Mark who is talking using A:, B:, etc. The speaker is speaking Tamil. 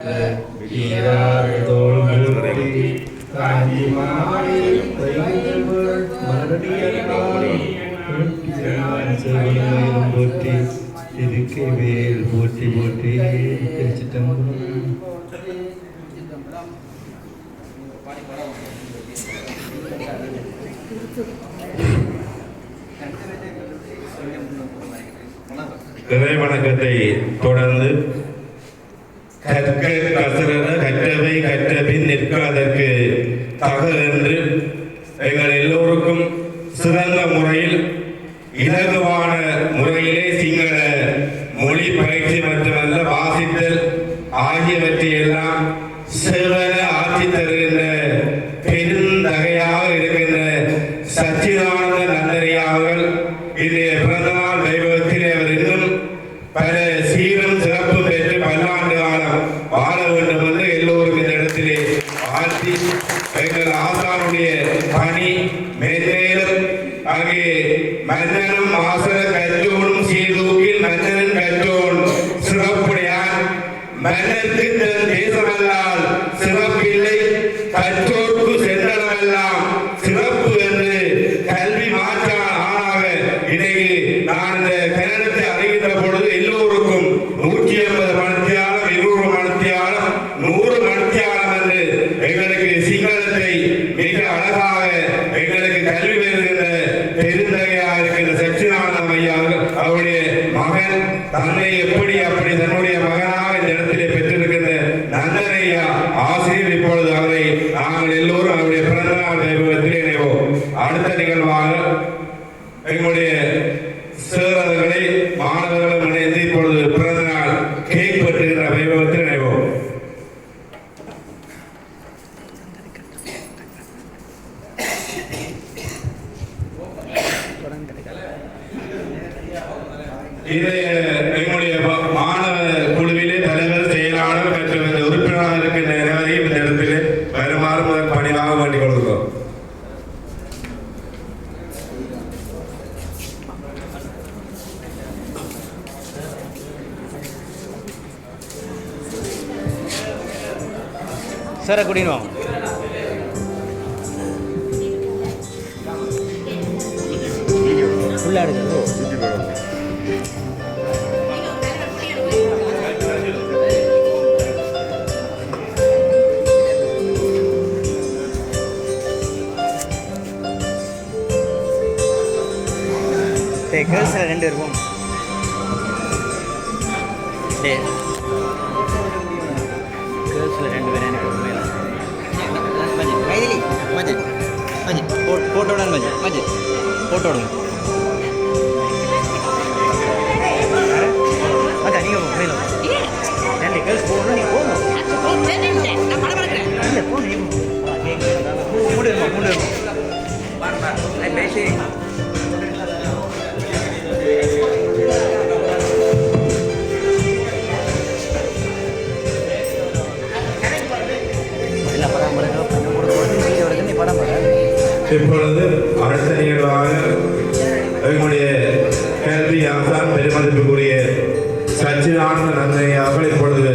A: போற்றி இருக்கை வேல் போற்றி போற்றி திருச்சிட்டம்பலம்.
B: இறை வணக்கத்தை தொடர்ந்து கற்க கசரன கற்றவை கற்றபின் நிற்காதற்கு தகவல் என்று எங்கள் எல்லோருக்கும் சிறந்த முறையில் இலகுவான முறையிலே சிங்கள மொழி பயிற்சி மட்டுமல்ல வாசித்தல் ஆகியவற்றை எல்லாம் செவன ஆட்சி தருகின்ற பெருந்தகையாக இருக்கின்ற சச்சிதானந்த நந்தரியா அவர்கள் இன்றைய பிறந்தநாள் வைபவத்திலே அவர் இன்னும் பல சீரும் சிறப்பும் பெற்று பல்லாண்டு காலம் வாழ வேண்டும் என்று எல்லோரும் இந்த இடத்திலே வாழ்த்தி எங்கள் ஆசானுடைய பணி மேன்மேலும் அங்கே மன்னனும் ஆசர கற்றோனும் சீர்தூக்கில் மன்னனும் கற்றோன் சிறப்புடையான் மன்னருக்கு தேசமல்லால் சிறப்பில்லை கற்றோர்க்கு சென்றனமெல்லாம் சிறப்பு என்று கல்வி மாற்றான் ஆனாக இன்றைக்கு நான் இந்த கன்னடத்தை அறிகின்ற பொழுது எல்லோருக்கும் 150 மணித்தியாலம் 200 மணித்தியாலம் 100 மணித்தியாலம் என்று எங்களுக்கு சிங்களத்தை மிக அழகாக எங்களுக்கு கல்வி பெறுகின்ற பெருந்தகையாக இருக்கின்ற சச்சிதானந்தம் ஐயா அவருடைய மகன் தன்னை எப்படி அப்படி தன்னுடைய மகனாக இந்த இடத்திலே பெற்றிருக்கின்ற நந்தனையா ஆசிரியர் இப்பொழுது அவரை நாங்கள் எல்லோரும் அவருடைய பிறந்தநாள் வைபவத்தில் இணைவோம். அடுத்த நிகழ்வாக எங்களுடைய சேரர்களை மாணவர்களும் இணைந்து இப்பொழுது பிறந்தநாள் கேக் பெற்றுகின்ற வைபவத்தில் இணைவோம். இது எங்களுடைய மாணவ குழுவிலே தலைவர் செயலாளர் மற்றும் இந்த உறுப்பினராக இருக்கின்ற அனைவரையும் இந்த இடத்திலே வருமாறு முதல் பணிவாக வேண்டிக் கொள்கிறோம்.
C: சார் குடின்னு வாங்க. ஃபுல்லாக எடுக்க கேர்ள்ஸில் 2 இருக்கும். கேர்ள்ஸில் 2 பேர் எனக்கு மஞ்சள் மைதிலி மஞ்சள் மஞ்சள் போட்டோட மஞ்சள் மஞ்சள் போட்டோடுங்க. அதான் நீங்கள் மேலே 2 கேர்ள்ஸ் போகணும். நீங்கள் போகணும் இல்லை போகணும். நீங்கள் மூணு வருமா பேசி
B: இப்பொழுது அடுத்த நிகழ்வாக எங்களுடைய கல்வி ஆசான் பெருமதிப்புக்குரிய சச்சிதானந்த நந்தனையா அவர்கள் இப்பொழுது